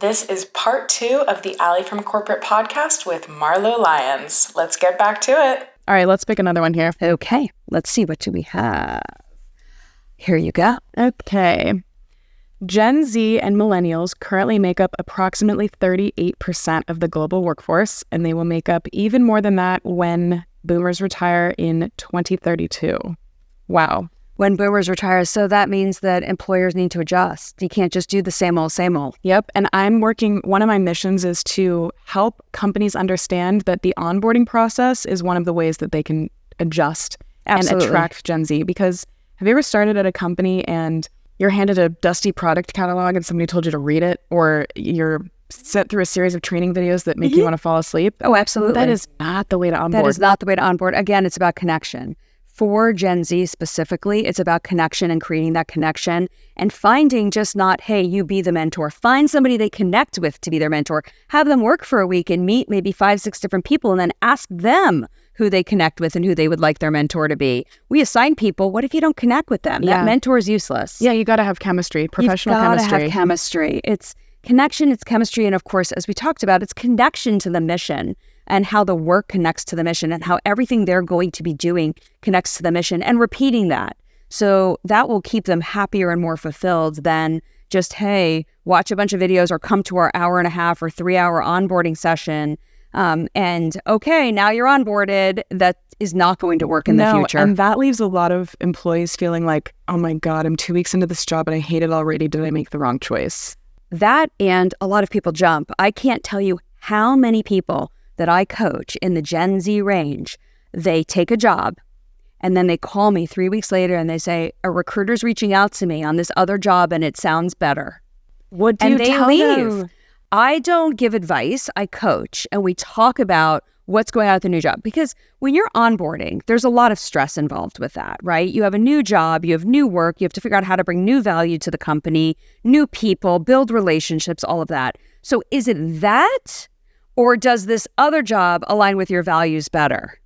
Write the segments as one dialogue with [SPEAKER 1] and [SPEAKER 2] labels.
[SPEAKER 1] This is part 2 of the Alli From Corporate podcast with Marlo Lyons. Let's get back to it.
[SPEAKER 2] All right, let's pick another one here.
[SPEAKER 3] Okay, let's see. What do we have? Here you go.
[SPEAKER 2] Okay. Gen Z and millennials currently make up approximately 38% of the global workforce, and they will make up even more than that when boomers retire in 2032. Wow.
[SPEAKER 3] When boomers retire, so that means that employers need to adjust. You can't just do the same old, same old.
[SPEAKER 2] Yep. And one of my missions is to help companies understand that the onboarding process is one of the ways that they can adjust
[SPEAKER 3] Absolutely.
[SPEAKER 2] and attract Gen Z. Because have you ever started at a company and you're handed a dusty product catalog and somebody told you to read it, or you're sent through a series of training videos that make you want to fall asleep?
[SPEAKER 3] Oh, absolutely.
[SPEAKER 2] That is not the way to onboard.
[SPEAKER 3] That is not the way to onboard. Again, it's about connection. For Gen Z specifically, it's about connection and creating that connection and finding just not, hey, you be the mentor. Find somebody they connect with to be their mentor. Have them work for a week and meet maybe 5, 6 different people and then ask them who they connect with and who they would like their mentor to be. We assign people. What if you don't connect with them?
[SPEAKER 2] Yeah.
[SPEAKER 3] That mentor is useless.
[SPEAKER 2] Yeah, you got to have chemistry, professional chemistry.
[SPEAKER 3] You've got to have chemistry. It's connection, it's chemistry, and of course, as we talked about, it's connection to the mission and how the work connects to the mission and how everything they're going to be doing connects to the mission and repeating that. So that will keep them happier and more fulfilled than just, hey, watch a bunch of videos or come to our 1.5 or 3-hour onboarding session. And okay, now you're onboarded. That is not going to work in the future.
[SPEAKER 2] And that leaves a lot of employees feeling like, oh my God, I'm 2 weeks into this job and I hate it already. Did I make the wrong choice?
[SPEAKER 3] That, and a lot of people jump. I can't tell you how many people that I coach in the Gen Z range, they take a job and then they call me 3 weeks later and they say, a recruiter's reaching out to me on this other job and it sounds better.
[SPEAKER 2] What do you tell them?
[SPEAKER 3] I don't give advice. I coach and we talk about what's going on with the new job. Because when you're onboarding, there's a lot of stress involved with that, right? You have a new job, you have new work, you have to figure out how to bring new value to the company, new people, build relationships, all of that. So is it that? Or does this other job align with your values better?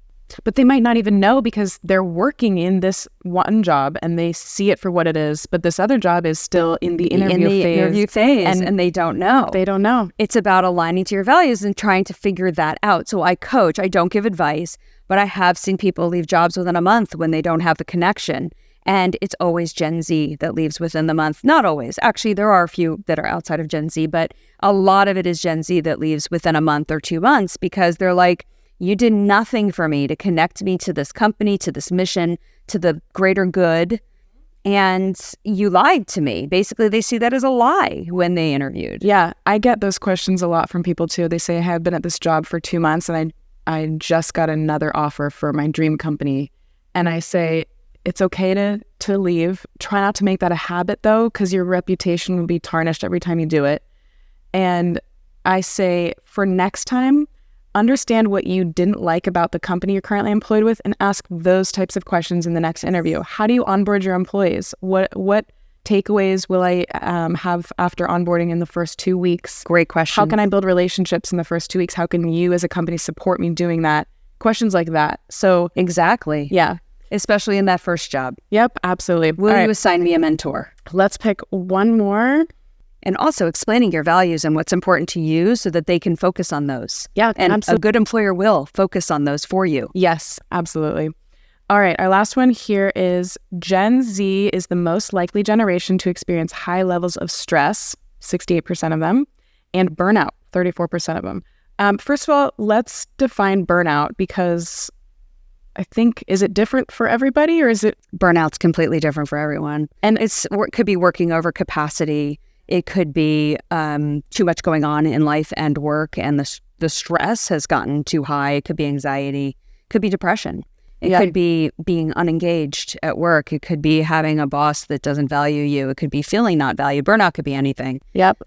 [SPEAKER 2] But they might not even know because they're working in this one job and they see it for what it is. But this other job is still in the interview phase.
[SPEAKER 3] And they don't know.
[SPEAKER 2] They don't know.
[SPEAKER 3] It's about aligning to your values and trying to figure that out. So I coach. I don't give advice, but I have seen people leave jobs within a month when they don't have the connection. And it's always Gen Z that leaves within the month. Not always. Actually, there are a few that are outside of Gen Z, but a lot of it is Gen Z that leaves within a month or 2 months because they're like, you did nothing for me to connect me to this company, to this mission, to the greater good, and you lied to me. Basically, they see that as a lie when they interviewed.
[SPEAKER 2] Yeah, I get those questions a lot from people too. They say, I have been at this job for 2 months and I just got another offer for my dream company. And I say, it's okay to leave. Try not to make that a habit though, because your reputation will be tarnished every time you do it. And I say, for next time, understand what you didn't like about the company you're currently employed with and ask those types of questions in the next interview. How do you onboard your employees? What takeaways will I have after onboarding in the first 2 weeks?
[SPEAKER 3] Great question.
[SPEAKER 2] How can I build relationships in the first 2 weeks? How can you as a company support me doing that? Questions like that. So
[SPEAKER 3] exactly.
[SPEAKER 2] Yeah.
[SPEAKER 3] Especially in that first job.
[SPEAKER 2] Yep, absolutely.
[SPEAKER 3] Will you assign me a mentor?
[SPEAKER 2] Let's pick one more.
[SPEAKER 3] And also explaining your values and what's important to you so that they can focus on those.
[SPEAKER 2] Yeah,
[SPEAKER 3] and
[SPEAKER 2] absolutely.
[SPEAKER 3] A good employer will focus on those for you.
[SPEAKER 2] Yes, absolutely. All right, our last one here is Gen Z is the most likely generation to experience high levels of stress, 68% of them, and burnout, 34% of them. First of all, let's define burnout because I think, is it different for everybody or is it?
[SPEAKER 3] Burnout's completely different for everyone. And it could be working over capacity. It could be too much going on in life and work, and the stress has gotten too high. It could be anxiety. It could be depression. It could be being unengaged at work. It could be having a boss that doesn't value you. It could be feeling not valued. Burnout could be anything.
[SPEAKER 2] Yep.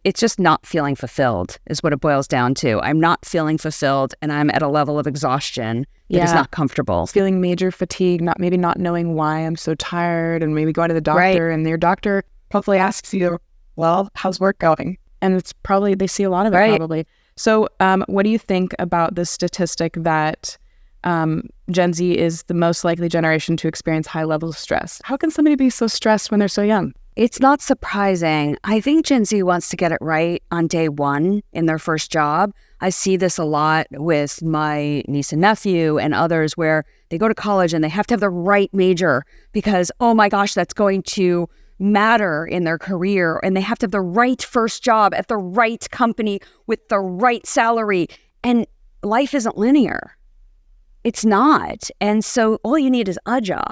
[SPEAKER 3] It's just not feeling fulfilled is what it boils down to. I'm not feeling fulfilled, and I'm at a level of exhaustion that is not comfortable.
[SPEAKER 2] Feeling major fatigue, maybe not knowing why I'm so tired, and maybe going to the doctor, and your doctor hopefully asks you, well, how's work going? And it's probably, they see a lot of it probably. So what do you think about the statistic that Gen Z is the most likely generation to experience high levels of stress? How can somebody be so stressed when they're so young?
[SPEAKER 3] It's not surprising. I think Gen Z wants to get it right on day one in their first job. I see this a lot with my niece and nephew and others where they go to college and they have to have the right major because, oh my gosh, that's going to matter in their career. And they have to have the right first job at the right company with the right salary. And life isn't linear. It's not. And so all you need is a job.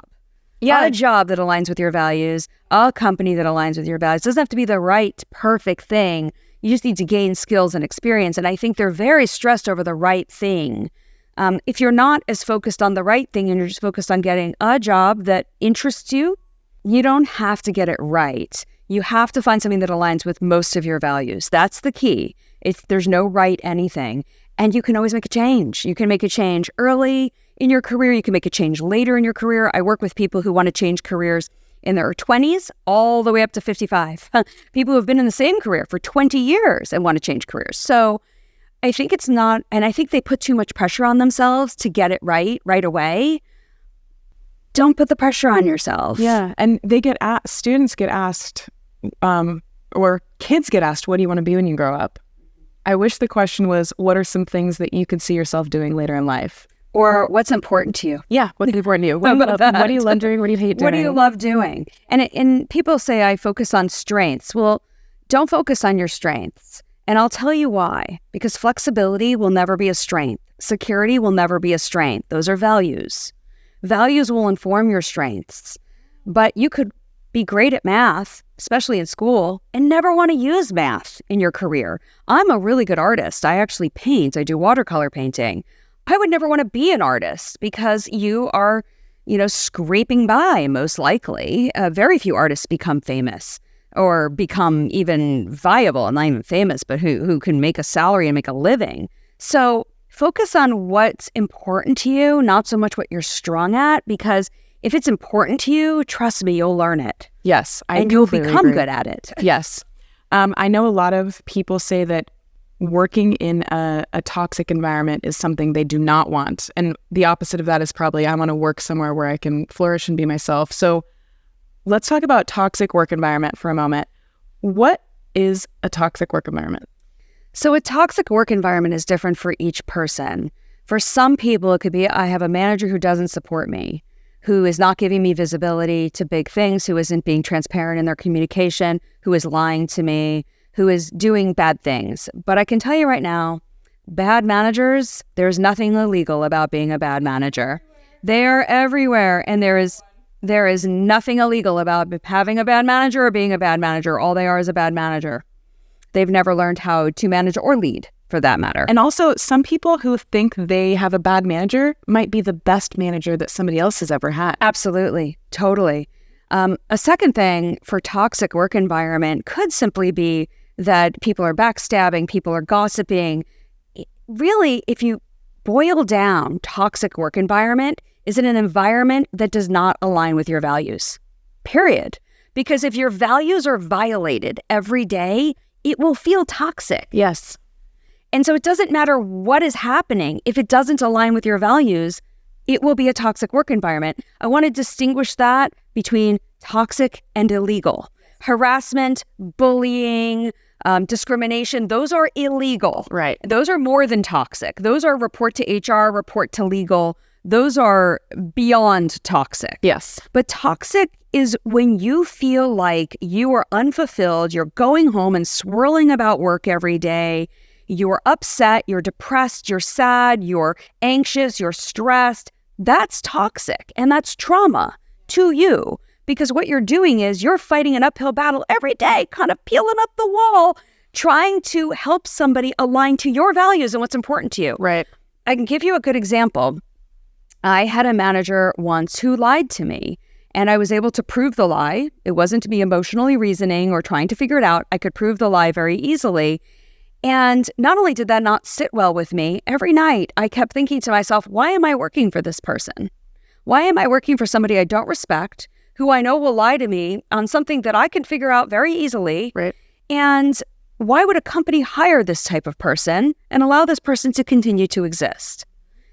[SPEAKER 3] A job that aligns with your values, a company that aligns with your values. It doesn't have to be the right, perfect thing. You just need to gain skills and experience. And I think they're very stressed over the right thing. If you're not as focused on the right thing and you're just focused on getting a job that interests you, you don't have to get it right. You have to find something that aligns with most of your values. That's the key. There's no right anything. And you can always make a change. You can make a change early in your career. You can make a change later in your career. I work with people who want to change careers in their 20s all the way up to 55. People who have been in the same career for 20 years and want to change careers. So I think it's not, and I think they put too much pressure on themselves to get it right away. Don't put the pressure on yourself.
[SPEAKER 2] Yeah, and they get asked, students get asked, or kids get asked, what do you want to be when you grow up? I wish the question was, what are some things that you could see yourself doing later in life?
[SPEAKER 3] Or what's important to you?
[SPEAKER 2] Yeah, what's important to you? What do you love doing? What do you hate doing?
[SPEAKER 3] What do you love doing? And people say I focus on strengths. Well, don't focus on your strengths. And I'll tell you why. Because flexibility will never be a strength. Security will never be a strength. Those are values. Values will inform your strengths. But you could be great at math, especially in school, and never want to use math in your career. I'm a really good artist. I actually paint. I do watercolor painting. I would never want to be an artist because you are, scraping by most likely. Very few artists become famous or become even viable, and not even famous, but who can make a salary and make a living. So focus on what's important to you, not so much what you're strong at, because if it's important to you, trust me, you'll learn it.
[SPEAKER 2] Yes,
[SPEAKER 3] and you'll become good at it.
[SPEAKER 2] Yes. I know a lot of people say that working in a toxic environment is something they do not want. And the opposite of that is probably I want to work somewhere where I can flourish and be myself. So let's talk about toxic work environment for a moment. What is a toxic work environment?
[SPEAKER 3] So a toxic work environment is different for each person. For some people, it could be I have a manager who doesn't support me, who is not giving me visibility to big things, who isn't being transparent in their communication, who is lying to me, who is doing bad things. But I can tell you right now, bad managers, there's nothing illegal about being a bad manager. They are everywhere, and there is nothing illegal about having a bad manager or being a bad manager. All they are is a bad manager. They've never learned how to manage or lead, for that matter.
[SPEAKER 2] And also, some people who think they have a bad manager might be the best manager that somebody else has ever had.
[SPEAKER 3] Absolutely. Totally. A second thing for toxic work environment could simply be that people are backstabbing, people are gossiping. Really, if you boil down toxic work environment, is it an environment that does not align with your values? Period. Because if your values are violated every day, it will feel toxic.
[SPEAKER 2] Yes.
[SPEAKER 3] And so it doesn't matter what is happening. If it doesn't align with your values, it will be a toxic work environment. I want to distinguish that between toxic and illegal. Harassment, bullying, discrimination, those are illegal.
[SPEAKER 2] Right.
[SPEAKER 3] Those are more than toxic. Those are report to HR, report to legal. Those are beyond toxic.
[SPEAKER 2] Yes.
[SPEAKER 3] But toxic is when you feel like you are unfulfilled, you're going home and swirling about work every day, you're upset, you're depressed, you're sad, you're anxious, you're stressed. That's toxic, and that's trauma to you. Because what you're doing is you're fighting an uphill battle every day, kind of peeling up the wall, trying to help somebody align to your values and what's important to you.
[SPEAKER 2] Right.
[SPEAKER 3] I can give you a good example. I had a manager once who lied to me, and I was able to prove the lie. It wasn't to be emotionally reasoning or trying to figure it out. I could prove the lie very easily. And not only did that not sit well with me, every night I kept thinking to myself, why am I working for this person? Why am I working for somebody I don't respect, who I know will lie to me on something that I can figure out very easily?
[SPEAKER 2] Right.
[SPEAKER 3] And why would a company hire this type of person and allow this person to continue to exist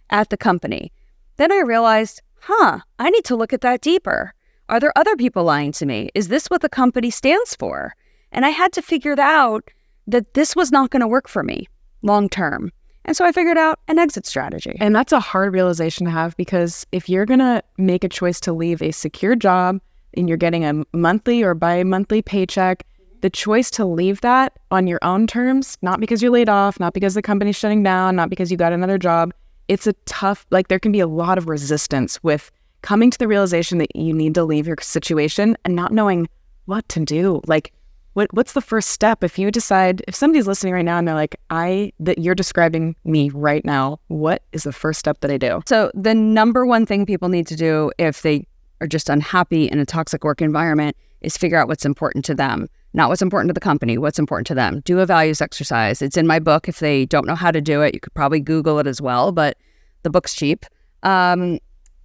[SPEAKER 3] at the company? Then I realized, I need to look at that deeper. Are there other people lying to me? Is this what the company stands for? And I had to figure out that this was not going to work for me long term. And so I figured out an exit strategy.
[SPEAKER 2] And that's a hard realization to have, because if you're going to make a choice to leave a secure job and you're getting a monthly or bi-monthly paycheck, the choice to leave that on your own terms, not because you're laid off, not because the company's shutting down, not because you got another job, it's a tough, like there can be a lot of resistance with coming to the realization that you need to leave your situation and not knowing what to do. Like, what's the first step? If you decide, if somebody's listening right now and they're like, that you're describing me right now, what is the first step that I do?
[SPEAKER 3] So the number one thing people need to do if they are just unhappy in a toxic work environment is figure out what's important to them. Not what's important to the company, what's important to them. Do a values exercise. It's in my book. If they don't know how to do it, you could probably Google it as well, but the book's cheap.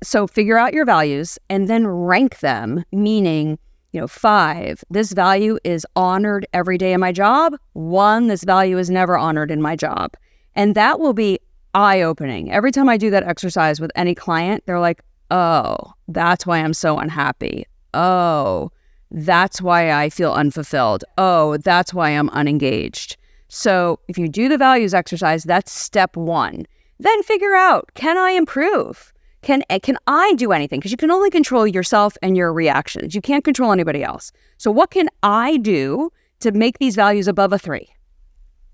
[SPEAKER 3] So figure out your values and then rank them, meaning, 5, this value is honored every day in my job. 1, this value is never honored in my job. And that will be eye-opening. Every time I do that exercise with any client, they're like, oh, that's why I'm so unhappy. Oh, that's why I feel unfulfilled. Oh, that's why I'm unengaged. So if you do the values exercise, that's step 1. Then figure out, can I improve? Can I do anything? Because you can only control yourself and your reactions. You can't control anybody else. So what can I do to make these values above a 3,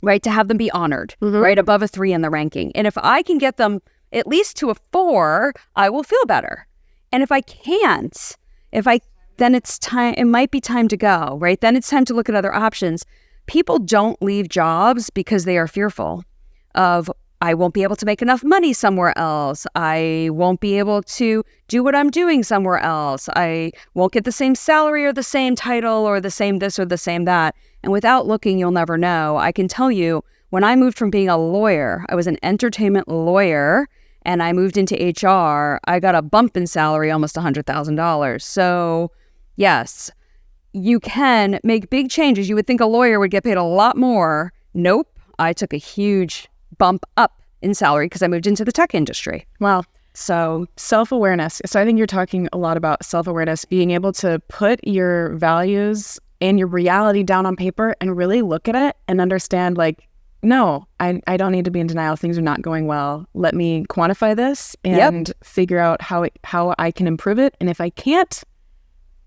[SPEAKER 3] right? To have them be honored, right? Above a 3 in the ranking. And if I can get them at least to a 4, I will feel better. And if I can't, then it's time, it might be time to go, right? Then it's time to look at other options. People don't leave jobs because they are fearful of, I won't be able to make enough money somewhere else. I won't be able to do what I'm doing somewhere else. I won't get the same salary or the same title or the same this or the same that. And without looking, you'll never know. I can tell you, when I moved from being a lawyer, I was an entertainment lawyer, and I moved into HR, I got a bump in salary, almost $100,000. So yes, you can make big changes. You would think a lawyer would get paid a lot more. Nope. I took a huge bump up in salary because I moved into the tech industry.
[SPEAKER 2] Wow. So self-awareness. So I think you're talking a lot about self-awareness, being able to put your values and your reality down on paper and really look at it and understand, like, no, I don't need to be in denial. Things are not going well. Let me quantify this and figure out how I can improve it. And if I can't,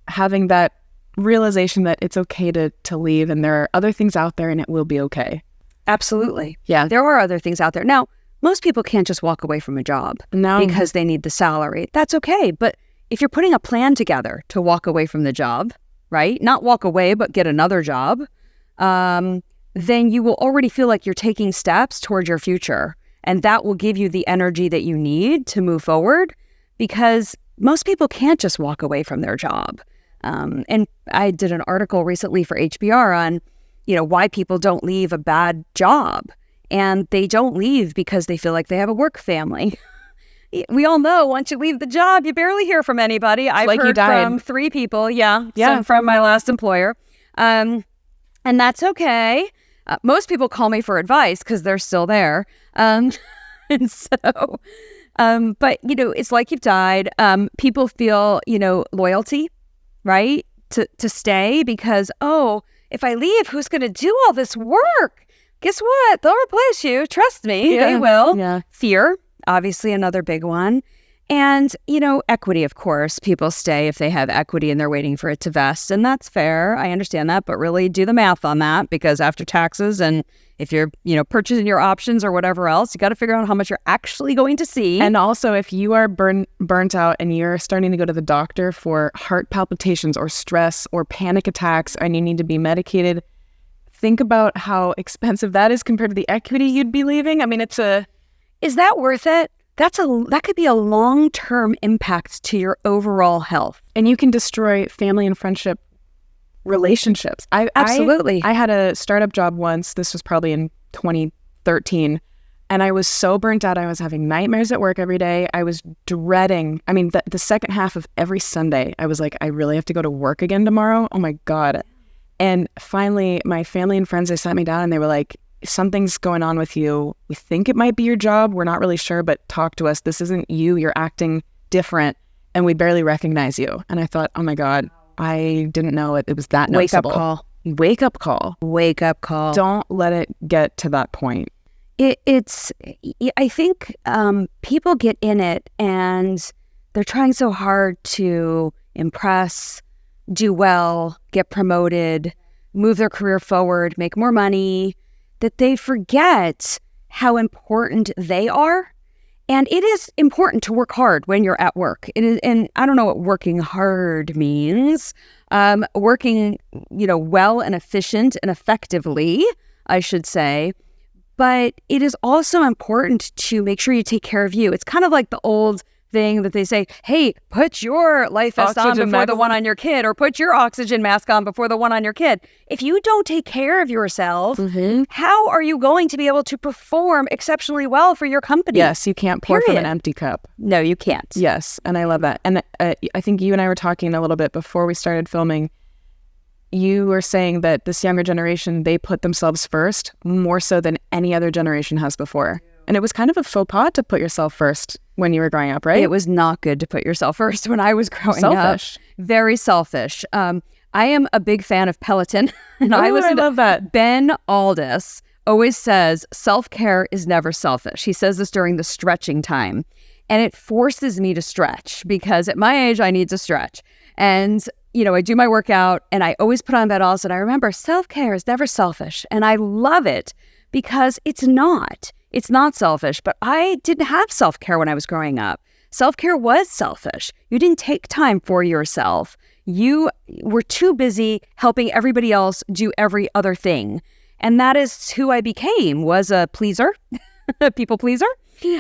[SPEAKER 2] having that realization that it's okay to leave and there are other things out there and it will be okay.
[SPEAKER 3] Absolutely.
[SPEAKER 2] Yeah.
[SPEAKER 3] There are other things out there. Now, most people can't just walk away from a job because they need the salary. That's okay. But if you're putting a plan together to walk away from the job, right? Not walk away, but get another job, then you will already feel like you're taking steps toward your future. And that will give you the energy that you need to move forward, because most people can't just walk away from their job. And I did an article recently for HBR on why people don't leave a bad job. And they don't leave because they feel like they have a work family. We all know once you leave the job, you barely hear from anybody. I've
[SPEAKER 2] like
[SPEAKER 3] heard
[SPEAKER 2] you died.
[SPEAKER 3] from 3 people. Yeah. From my last employer. And that's okay. Most people call me for advice because they're still there. And so, but it's like you've died. People feel, loyalty, right? To stay because, if I leave, who's going to do all this work? Guess what? They'll replace you. Trust me, they will.
[SPEAKER 2] Yeah.
[SPEAKER 3] Fear, obviously another big one. And, equity, of course. People stay if they have equity and they're waiting for it to vest. And that's fair. I understand that. But really do the math on that, because after taxes and if you're, purchasing your options or whatever else, you got to figure out how much you're actually going to see.
[SPEAKER 2] And also, if you are burnt out and you're starting to go to the doctor for heart palpitations or stress or panic attacks and you need to be medicated, think about how expensive that is compared to the equity you'd be leaving. I mean, is
[SPEAKER 3] that worth it? That could be a long-term impact to your overall health.
[SPEAKER 2] And you can destroy family and friendship relationships.
[SPEAKER 3] Absolutely.
[SPEAKER 2] I had a startup job once. This was probably in 2013. And I was so burnt out. I was having nightmares at work every day. I was dreading. I mean, the second half of every Sunday, I was like, I really have to go to work again tomorrow. Oh my God. And finally, my family and friends, they sat me down and they were like, something's going on with you. We think it might be your job. We're not really sure, but talk to us. This isn't you. You're acting different. and we barely recognize you. And I thought, oh my God, I didn't know it was that noticeable. Wake up call.
[SPEAKER 3] Wake up call.
[SPEAKER 2] Don't let it get to that point.
[SPEAKER 3] I think people get in it and they're trying so hard to impress, do well, get promoted, move their career forward, make more money, that they forget how important they are. And it is important to work hard when you're at work. It is, and I don't know what working hard means. Working, well and efficient and effectively, I should say. But it is also important to make sure you take care of you. It's kind of like the old thing that they say, hey, put your life vest on before the one on your kid, or put your oxygen mask on before the one on your kid. If you don't take care of yourself, how are you going to be able to perform exceptionally well for your company?
[SPEAKER 2] Yes, you can't pour from an empty cup.
[SPEAKER 3] No, you can't.
[SPEAKER 2] Yes, and I love that. And I think you and I were talking a little bit before we started filming. You were saying that this younger generation, they put themselves first more so than any other generation has before. And it was kind of a faux pas to put yourself first when you were growing up, right?
[SPEAKER 3] It was not good to put yourself first when I was growing up. Very selfish. I am a big fan of Peloton. And I love that. Ben Aldis always says self-care is never selfish. He says this during the stretching time. And it forces me to stretch because at my age, I need to stretch. And I do my workout and I always put on that also. And I remember self-care is never selfish. And I love it because it's not. It's not selfish, but I didn't have self-care when I was growing up. Self-care was selfish. You didn't take time for yourself. You were too busy helping everybody else do every other thing. And that is who I became, was a pleaser, a people pleaser,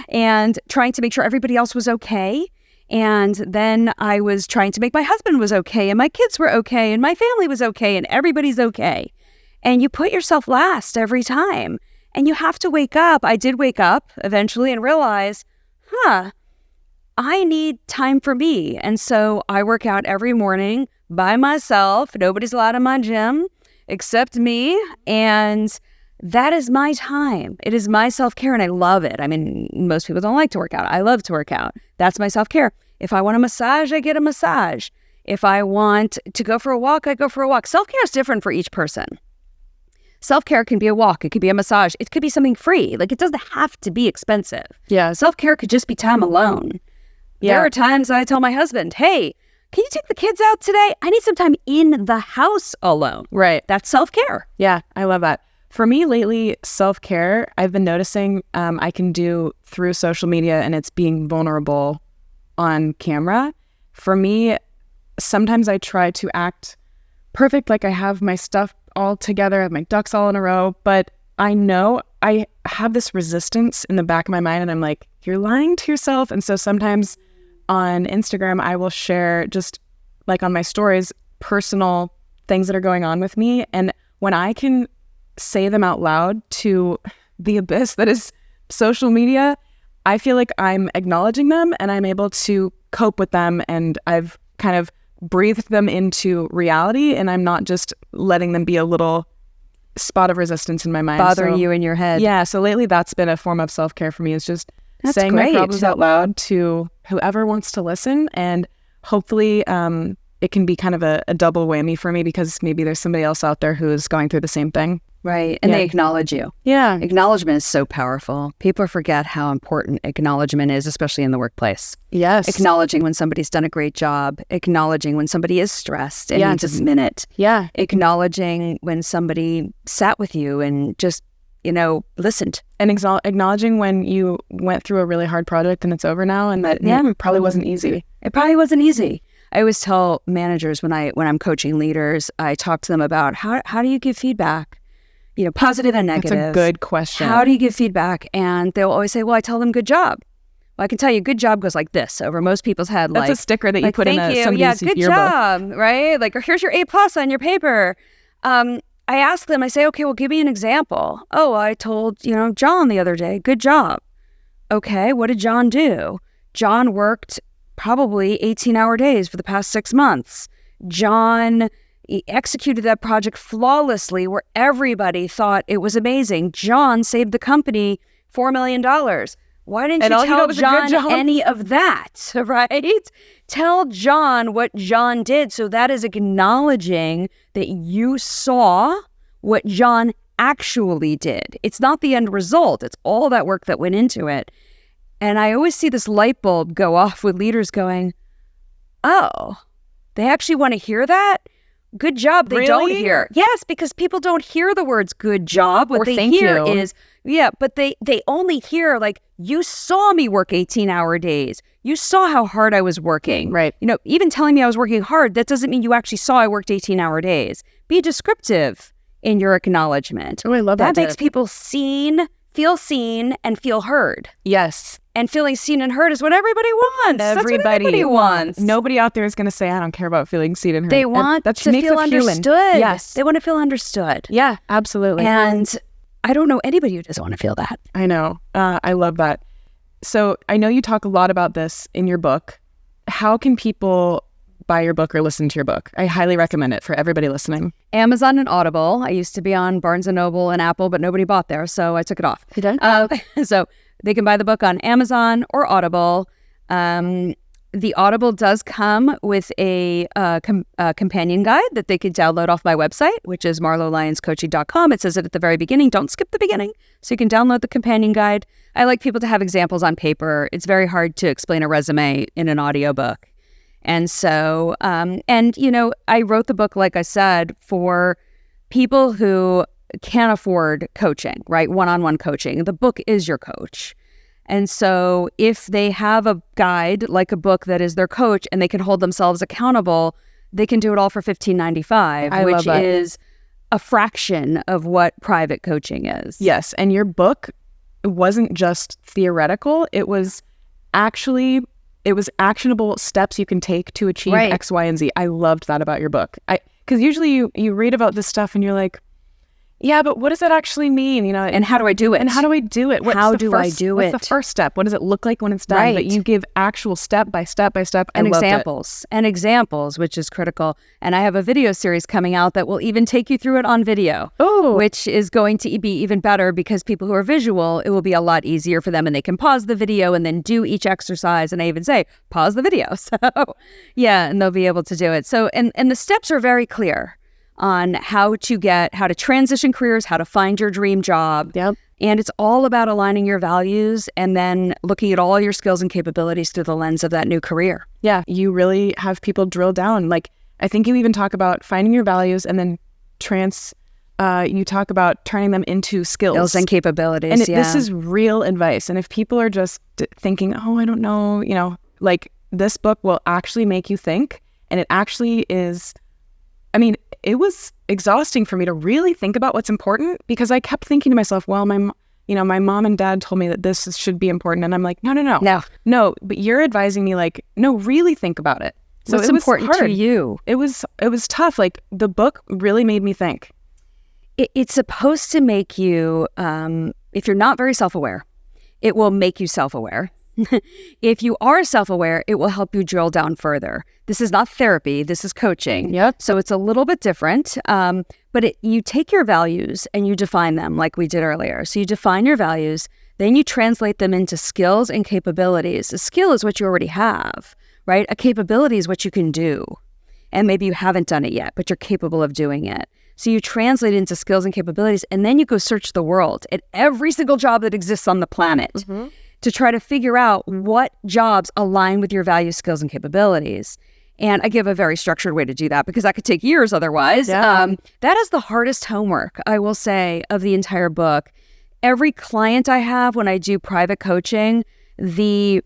[SPEAKER 3] and trying to make sure everybody else was okay. And then I was trying to make my husband was okay, and my kids were okay, and my family was okay, and everybody's okay. And you put yourself last every time. And you have to wake up. I did wake up eventually and realize, I need time for me. And so I work out every morning by myself. Nobody's allowed in my gym except me. And that is my time. It is my self-care and I love it. I mean, most people don't like to work out. I love to work out. That's my self-care. If I want a massage, I get a massage. If I want to go for a walk, I go for a walk. Self-care is different for each person. Self-care can be a walk. It could be a massage. It could be something free. Like, it doesn't have to be expensive.
[SPEAKER 2] Yeah.
[SPEAKER 3] Self-care could just be time alone.
[SPEAKER 2] Yeah.
[SPEAKER 3] There are times I tell my husband, hey, can you take the kids out today? I need some time in the house alone.
[SPEAKER 2] Right.
[SPEAKER 3] That's self-care.
[SPEAKER 2] Yeah, I love that. For me lately, self-care, I've been noticing I can do through social media, and it's being vulnerable on camera. For me, sometimes I try to act perfect, like I have my stuff all together, I have my ducks all in a row, but I know I have this resistance in the back of my mind, and I'm like, you're lying to yourself. And so sometimes on Instagram, I will share just like on my stories, personal things that are going on with me. And when I can say them out loud to the abyss that is social media, I feel like I'm acknowledging them and I'm able to cope with them, and I've kind of breathed them into reality, and I'm not just letting them be a little spot of resistance in my mind.
[SPEAKER 3] Bothering you in your head.
[SPEAKER 2] Yeah, so lately that's been a form of self-care for me, is just saying my problems out loud to whoever wants to listen, and hopefully it can be kind of a double whammy for me, because maybe there's somebody else out there who is going through the same thing.
[SPEAKER 3] Right. And they acknowledge you.
[SPEAKER 2] Yeah.
[SPEAKER 3] Acknowledgement is so powerful. People forget how important acknowledgement is, especially in the workplace.
[SPEAKER 2] Yes.
[SPEAKER 3] Acknowledging when somebody's done a great job. Acknowledging when somebody is stressed and needs a minute.
[SPEAKER 2] Yeah.
[SPEAKER 3] Acknowledging when somebody sat with you and just, listened.
[SPEAKER 2] And acknowledging when you went through a really hard project and it's over now, and that it probably wasn't easy.
[SPEAKER 3] It probably wasn't easy. I always tell managers when I'm coaching leaders, I talk to them about how do you give feedback? Positive and negative.
[SPEAKER 2] That's a good question.
[SPEAKER 3] How do you give feedback? And they'll always say, well, I tell them good job. Well, I can tell you good job goes like this over most people's head.
[SPEAKER 2] That's a sticker that you put in somebody's
[SPEAKER 3] good
[SPEAKER 2] yearbook.
[SPEAKER 3] Job, right? Like, or here's your A+ on your paper. I ask them, I say, okay, well, give me an example. Oh, I told, John the other day, good job. Okay, what did John do? John worked probably 18-hour days for the past 6 months. John executed that project flawlessly where everybody thought it was amazing. John saved the company $4 million. Why didn't
[SPEAKER 2] And
[SPEAKER 3] you
[SPEAKER 2] all he got
[SPEAKER 3] tell
[SPEAKER 2] was a good
[SPEAKER 3] John
[SPEAKER 2] job?
[SPEAKER 3] any of that, right? Tell John what John did. So that is acknowledging that you saw what John actually did. It's not the end result. It's all that work that went into it. And I always see this light bulb go off with leaders going, oh, they actually want to hear that? Good job. They don't
[SPEAKER 2] Really?
[SPEAKER 3] hear. Yes, because people don't hear the words good job. What
[SPEAKER 2] Or
[SPEAKER 3] they
[SPEAKER 2] thank
[SPEAKER 3] hear
[SPEAKER 2] you.
[SPEAKER 3] is, yeah, but they only hear like, you saw me work 18-hour days. You saw how hard I was working.
[SPEAKER 2] Right.
[SPEAKER 3] You know, even telling me I was working hard, that doesn't mean you actually saw I worked 18-hour days. Be descriptive in your acknowledgement.
[SPEAKER 2] Oh, I love that.
[SPEAKER 3] That makes people feel seen, and feel heard.
[SPEAKER 2] Yes.
[SPEAKER 3] And feeling seen and heard is what everybody wants. That's what everybody wants.
[SPEAKER 2] Nobody out there is going to say, I don't care about feeling seen and heard.
[SPEAKER 3] They want
[SPEAKER 2] That
[SPEAKER 3] to
[SPEAKER 2] makes
[SPEAKER 3] feel
[SPEAKER 2] it human.
[SPEAKER 3] understood.
[SPEAKER 2] Yes.
[SPEAKER 3] They want to feel understood.
[SPEAKER 2] Yeah, absolutely.
[SPEAKER 3] And I don't know anybody who doesn't want to feel that.
[SPEAKER 2] I know. I love that. So I know you talk a lot about this in your book. How can people buy your book or listen to your book? I highly recommend it for everybody listening.
[SPEAKER 3] Amazon and Audible. I used to be on Barnes & Noble and Apple, but nobody bought there, so I took it off.
[SPEAKER 2] You did?
[SPEAKER 3] So they can buy the book on Amazon or Audible. The Audible does come with a companion guide that they could download off my website, which is marlolyonscoaching.com. It says it at the very beginning. Don't skip the beginning. So you can download the companion guide. I like people to have examples on paper. It's very hard to explain a resume in an audiobook. And so, I wrote the book, like I said, for people who can't afford coaching, right? One-on-one coaching. The book is your coach. And so if they have a guide, like a book that is their coach, and they can hold themselves accountable, they can do it all for $15.95, which is a fraction of what private coaching is.
[SPEAKER 2] Yes. And your book wasn't just theoretical. It was actionable steps you can take to achieve X, Y, and Z. I loved that about your book. Because usually you read about this stuff and you're like, yeah, but what does that actually mean? You know,
[SPEAKER 3] and how do I do it?
[SPEAKER 2] And how do I do it?
[SPEAKER 3] How do I do it?
[SPEAKER 2] What's the first step? What does it look like when it's done?
[SPEAKER 3] Right.
[SPEAKER 2] But you give actual step by step by step.
[SPEAKER 3] And examples, which is critical. And I have a video series coming out that will even take you through it on video, which is going to be even better because people who are visual, it will be a lot easier for them, and they can pause the video and then do each exercise. And I even say, pause the video. So yeah, and they'll be able to do it. So, and the steps are very clear on how to transition careers, how to find your dream job.
[SPEAKER 2] Yep.
[SPEAKER 3] And it's all about aligning your values and then looking at all your skills and capabilities through the lens of that new career.
[SPEAKER 2] Yeah, you really have people drill down. Like, I think you even talk about finding your values and then you talk about turning them into skills
[SPEAKER 3] and capabilities.
[SPEAKER 2] And this is real advice. And if people are just thinking, oh, I don't know, like, this book will actually make you think. And it actually is, it was exhausting for me to really think about what's important, because I kept thinking to myself, well, my mom and dad told me that this should be important. And I'm like, no, but you're advising me, like, no, really think about it. So
[SPEAKER 3] what's
[SPEAKER 2] it was
[SPEAKER 3] important
[SPEAKER 2] hard.
[SPEAKER 3] to you?
[SPEAKER 2] It was tough. Like, the book really made me think.
[SPEAKER 3] It's supposed to make you, if you're not very self-aware, it will make you self-aware. If you are self-aware, it will help you drill down further. This is not therapy. This is coaching.
[SPEAKER 2] Yep.
[SPEAKER 3] So it's a little bit different. But you take your values and you define them like we did earlier. So you define your values, then you translate them into skills and capabilities. A skill is what you already have, right? A capability is what you can do. And maybe you haven't done it yet, but you're capable of doing it. So you translate it into skills and capabilities, and then you go search the world at every single job that exists on the planet. Mm-hmm. To try to figure out what jobs align with your values, skills, and capabilities. And I give a very structured way to do that because that could take years otherwise.
[SPEAKER 2] Yeah.
[SPEAKER 3] That is the hardest homework, I will say, of the entire book. Every client I have when I do private coaching, the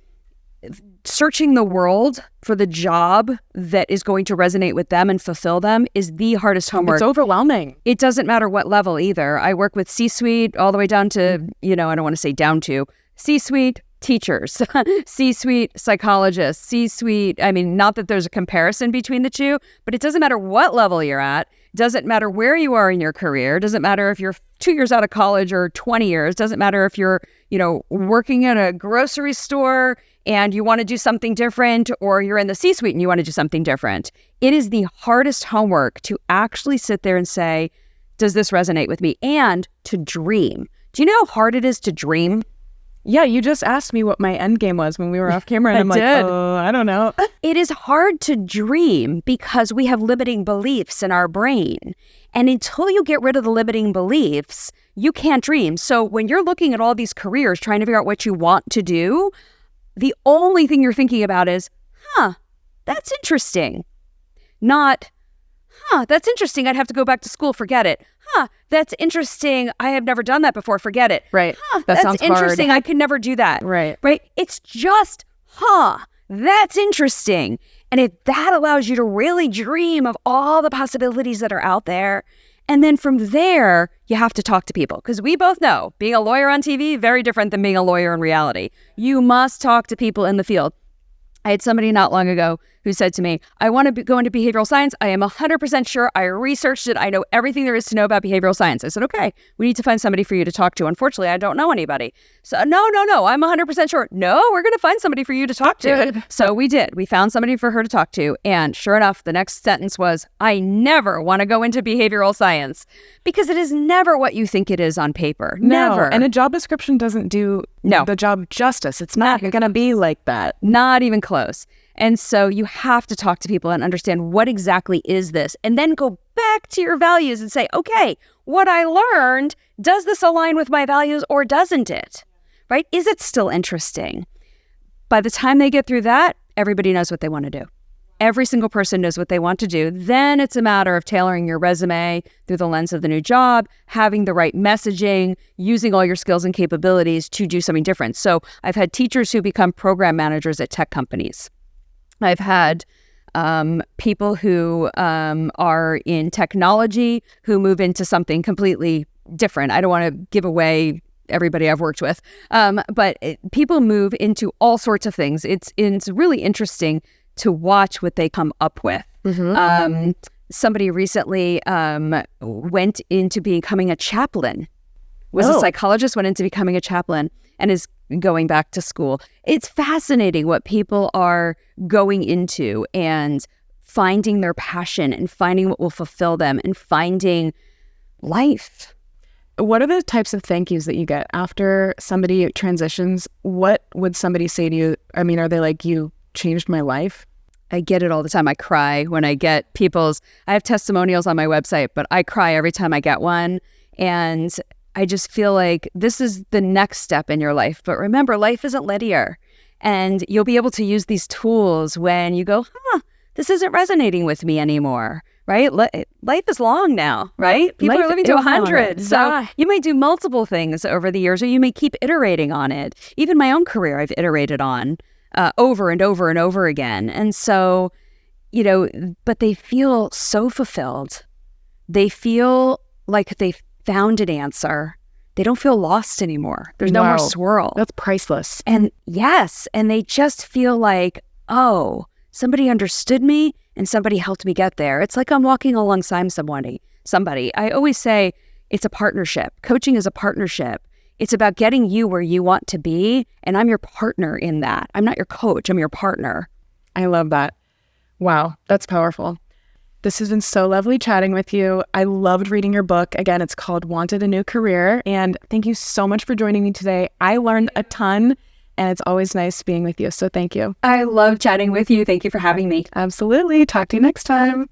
[SPEAKER 3] searching the world for the job that is going to resonate with them and fulfill them is the hardest homework.
[SPEAKER 2] It's overwhelming.
[SPEAKER 3] It doesn't matter what level either. I work with C-suite all the way down to, I don't want to say down to, C-suite teachers, C-suite psychologists, C-suite, not that there's a comparison between the two, but it doesn't matter what level you're at, doesn't matter where you are in your career, doesn't matter if you're 2 years out of college or 20 years, doesn't matter if you're, working at a grocery store and you want to do something different, or you're in the C-suite and you want to do something different. It is the hardest homework to actually sit there and say, does this resonate with me? And to dream. Do you know how hard it is to dream?
[SPEAKER 2] Yeah, you just asked me what my end game was when we were off camera, and I'm like,
[SPEAKER 3] did.
[SPEAKER 2] oh, I don't know.
[SPEAKER 3] It is hard to dream because we have limiting beliefs in our brain. And until you get rid of the limiting beliefs, you can't dream. So when you're looking at all these careers, trying to figure out what you want to do, the only thing you're thinking about is, that's interesting. Not, that's interesting. I'd have to go back to school. Forget it. That's interesting. I have never done that before. Forget it.
[SPEAKER 2] Right.
[SPEAKER 3] That's
[SPEAKER 2] sounds
[SPEAKER 3] interesting.
[SPEAKER 2] hard.
[SPEAKER 3] I could never do that.
[SPEAKER 2] Right.
[SPEAKER 3] Right. It's just, that's interesting. And if that allows you to really dream of all the possibilities that are out there, and then from there, you have to talk to people. Because we both know being a lawyer on TV, very different than being a lawyer in reality. You must talk to people in the field. I had somebody not long ago who said to me, I want to go into behavioral science. I am 100% sure. I researched it. I know everything there is to know about behavioral science. I said, okay, we need to find somebody for you to talk to. Unfortunately, I don't know anybody. So no, I'm 100% sure. No, we're going to find somebody for you to talk to.
[SPEAKER 2] Good.
[SPEAKER 3] So we did. We found somebody for her to talk to. And sure enough, the next sentence was, I never want to go into behavioral science because it is never what you think it is on paper. Never.
[SPEAKER 2] And a job description doesn't do the job justice. It's not going to be like that.
[SPEAKER 3] Not even close. And so you have to talk to people and understand what exactly is this, and then go back to your values and say, okay, what I learned, does this align with my values or doesn't it? Right? Is it still interesting? By the time they get through that, everybody knows what they want to do. Every single person knows what they want to do. Then it's a matter of tailoring your resume through the lens of the new job, having the right messaging, using all your skills and capabilities to do something different. So I've had teachers who become program managers at tech companies. I've had people who are in technology who move into something completely different. I don't want to give away everybody I've worked with, but people move into all sorts of things. It's really interesting to watch what they come up with. Mm-hmm. Somebody recently went into becoming a chaplain, was a psychologist, went into becoming a chaplain, and is going back to school. It's fascinating what people are going into and finding their passion and finding what will fulfill them and finding life.
[SPEAKER 2] What are the types of thank yous that you get after somebody transitions? What would somebody say to you? I mean, are they like, you changed my life?
[SPEAKER 3] I get it all the time. I cry when I get I have testimonials on my website, but I cry every time I get one. And I just feel like this is the next step in your life. But remember, life isn't linear. And you'll be able to use these tools when you go, this isn't resonating with me anymore, right? Life is long now, right? People are living to 100. So you may do multiple things over the years, or you may keep iterating on it. Even my own career, I've iterated on over and over and over again. And so, but they feel so fulfilled. They feel like they found an answer. They don't feel lost anymore. There's no more swirl.
[SPEAKER 2] That's priceless.
[SPEAKER 3] And yes, and they just feel like, oh, somebody understood me and somebody helped me get there. It's like I'm walking alongside somebody. I always say it's a partnership. Coaching is a partnership. It's about getting you where you want to be, and I'm your partner in that. I'm not your coach. I'm your partner.
[SPEAKER 2] I love that. Wow, that's powerful. This has been so lovely chatting with you. I loved reading your book. Again, it's called Wanted a New Career. And thank you so much for joining me today. I learned a ton, and it's always nice being with you. So thank you.
[SPEAKER 3] I love chatting with you. Thank you for having me.
[SPEAKER 2] Absolutely. Talk to you next time.